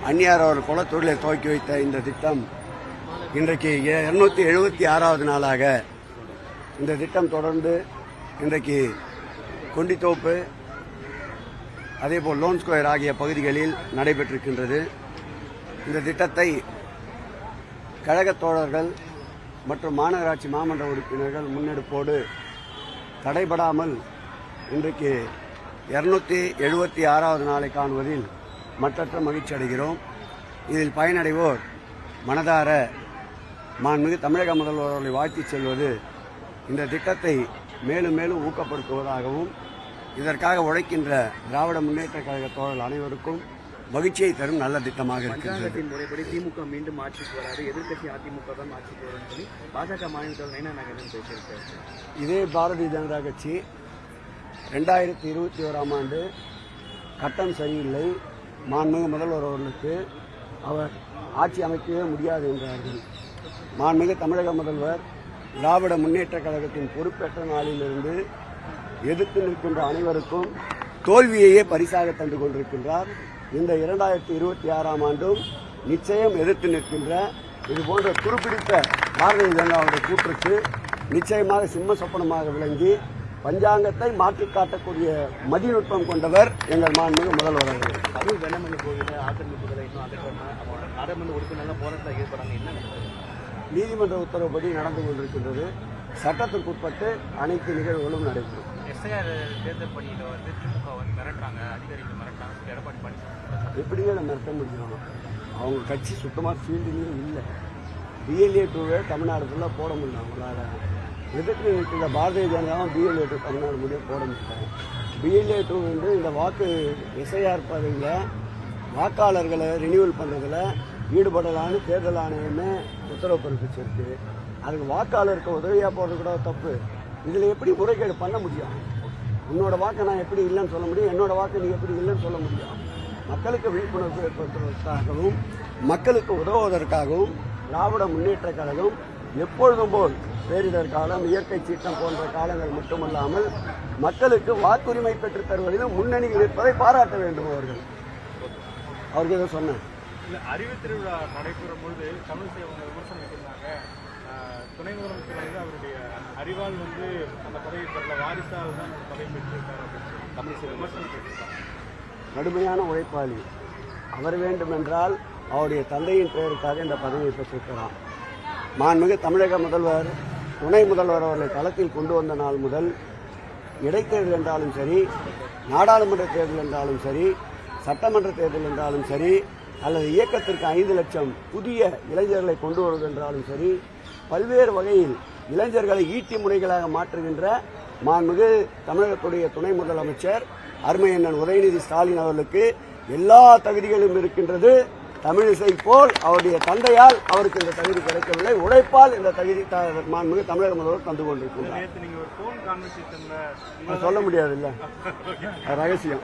அந்நியார் அவர் குலத்தொழிலை துவக்கி வைத்த இந்த திட்டம் இன்றைக்கு 276வது நாளாக இந்த திட்டம் தொடர்ந்து இன்றைக்கு கொண்டித்தோப்பு அதேபோல் லோன் ஸ்கொயர் ஆகிய பகுதிகளில் நடைபெற்றிருக்கின்றது. இந்த திட்டத்தை கழகத் தோழர்கள் மற்றும் மாநகராட்சி மாமன்ற உறுப்பினர்கள் முன்னெடுப்போடு தடைபடாமல் இன்றைக்கு 276வது நாளை காணுவதில் மற்றற்ற மகிழ்ச்சி அடைகிறோம். இதில் பயனடைவோர் மனதார மாண்புமிகு தமிழக முதல்வர் அவர்களை வாழ்த்திச் செல்வது இந்த திட்டத்தை மேலும் மேலும் ஊக்கப்படுத்துவதாகவும் இதற்காக உழைக்கின்ற திராவிட முன்னேற்ற கழக தோழர்கள் அனைவருக்கும் மகிழ்ச்சியை தரும் நல்ல திட்டமாக இருக்கிறது. முறைப்படி திமுக மீண்டும் ஆட்சிக்கு வராது, எதிர்கட்சி அதிமுக தான் ஆட்சிக்கு வரும் சொல்லி பாஜக மாநில தலைவர் நயினா நாகேந்திரன் பேசியிருக்காரு. இதே பாரதிய ஜனதா கட்சி 2021ஆம் ஆண்டு கட்டம் சரியில்லை, மாண்புமிகு முதல்வர் அவர்களுக்கு அவர் ஆட்சி அமைக்கவே முடியாது என்றார்கள். மாண்புமிகு தமிழக முதல்வர் திராவிட முன்னேற்ற கழகத்தின் பொறுப்பேற்ற நாளிலிருந்து எதிர்த்து நிற்கின்ற அனைவருக்கும் தோல்வியையே பரிசாக தந்து கொண்டிருக்கின்றார். இந்த 2026ஆம் ஆண்டும் நிச்சயம் எதிர்த்து நிற்கின்ற இதுபோன்ற துருப்பிடித்த பாரதிய ஜனதாவுடைய கூற்றுக்கு நிச்சயமாக சிம்ம சொப்பனமாக விளங்கி பஞ்சாங்கத்தை மாற்றி காட்டக்கூடிய மதிநுட்பம் கொண்டவர் எங்கள் மாண்புமிகு முதல்வர் அவர்கள். அதுவும் வெள்ளமணி கோவில அதிமுகவில் இன்னும் நாடாளுமன்ற உறுப்பினர்கள் போராட்டத்தில் ஈடுபடாங்க. என்ன நீதிமன்ற உத்தரவுப்படி நடந்து கொண்டிருக்கின்றது. சட்டத்திற்குட்பட்டு அனைத்து நிகழ்வுகளும் நடைபெறும். எஸ்ஐஆர் தேர்தல் பணியில் வந்து திமுக வந்து மிரட்டுறாங்க, அதிகாரிகள் மிரட்டுறாங்க. எடப்பாடி பழனிசாமி எப்படிங்க அதை மிரட்ட முடியும்? அவங்க கட்சி சுத்தமாக ஃபீல்டுலேயும் இல்லை. பிஎல்ஏ 2வே தமிழ்நாடு ஃபுல்லாக போட முடியல. அவங்களால எதிர்த்து நிற்கிற பாரதிய ஜனதாவும் பிஎல்ஏ 2 தமிழ்நாடு முடிய போட முடியாது. பிஎல்ஏ 2 வந்து இந்த வாக்கு எஸ்ஐஆர் பதவியில் வாக்காளர்களை ரினியூவல் பண்ணுறதுல ஈடுபடலான்னு தேர்தல் ஆணையமே உத்தரவு பிறப்பிச்சிருக்கு. அதுக்கு வாக்காளருக்கு உதவியாக போடுறது கூட தப்பு. இதில் எப்படி முறைகேடு பண்ண முடியும்? உன்னோட வாக்கை நான் எப்படி இல்லைன்னு சொல்ல முடியும், என்னோட வாக்கை நீ எப்படி இல்லைன்னு சொல்ல முடியும்? மக்களுக்கு விழிப்புணர்வு ஏற்படுத்துவதற்காகவும் மக்களுக்கு உதவுவதற்காகவும் திராவிட முன்னேற்ற கழகம் எப்பொழுதும் போல் பேரிடர் காலம், இயற்கை சீற்றம் போன்ற காலங்கள் மட்டுமல்லாமல் மக்களுக்கு வாக்குரிமை பெற்றுத் தருவதிலும் முன்னணியில் இருப்பதை பாராட்ட வேண்டும். அவருக்கு இதை சொன்னேன். அறிவு திருவிழா நடைபெறும் பொழுது தமிழிசை அவங்க விமர்சனம் வைத்திருந்தாங்க. துணை முதலமைச்சர் வந்து அவருடைய அறிவால் வந்து அந்த பதவி பெறல, வாரிசால் தான் பதவி பெற்றிருக்காரு அப்படின்னு தமிழிசை விமர்சனம் பெற்றிருக்காங்க. கடுமையான உழைப்பாளி அவர். வேண்டுமென்றால் அவருடைய தந்தையின் பெயருக்காக இந்த பதவியை பெற்றிருக்கிறார். மாண்புமிகு தமிழக முதல்வர் துணை முதல்வர் அவர்களை களத்தில் கொண்டு வந்த நாள் முதல் இடைத்தேர்தல் என்றாலும் சரி, நாடாளுமன்ற தேர்தல் என்றாலும் சரி, சட்டமன்ற தேர்தல் என்றாலும் சரி, அல்லது இயக்கத்திற்கு 5 லட்சம் புதிய இளைஞர்களை கொண்டு வருவது என்றாலும் சரி, பல்வேறு வகையில் இளைஞர்களை ஈட்டி முனைகளாக மாற்றுகின்ற மாண்புமிகு தமிழகத்துடைய துணை முதலமைச்சர் அருமையண்ணன் உதயநிதி ஸ்டாலின் அவர்களுக்கு எல்லா தகுதிகளும் இருக்கின்றது. தமிழிசை போல் அவருடைய தந்தையால் அவருக்கு இந்த தகுதி கிடைக்கவில்லை. உழைப்பால் இந்த தகுதி மாண்புமிகு தமிழக முதல்வர் தந்து கொண்டிருக்கிறார். சொல்ல முடியாது, இல்ல ரகசியம்.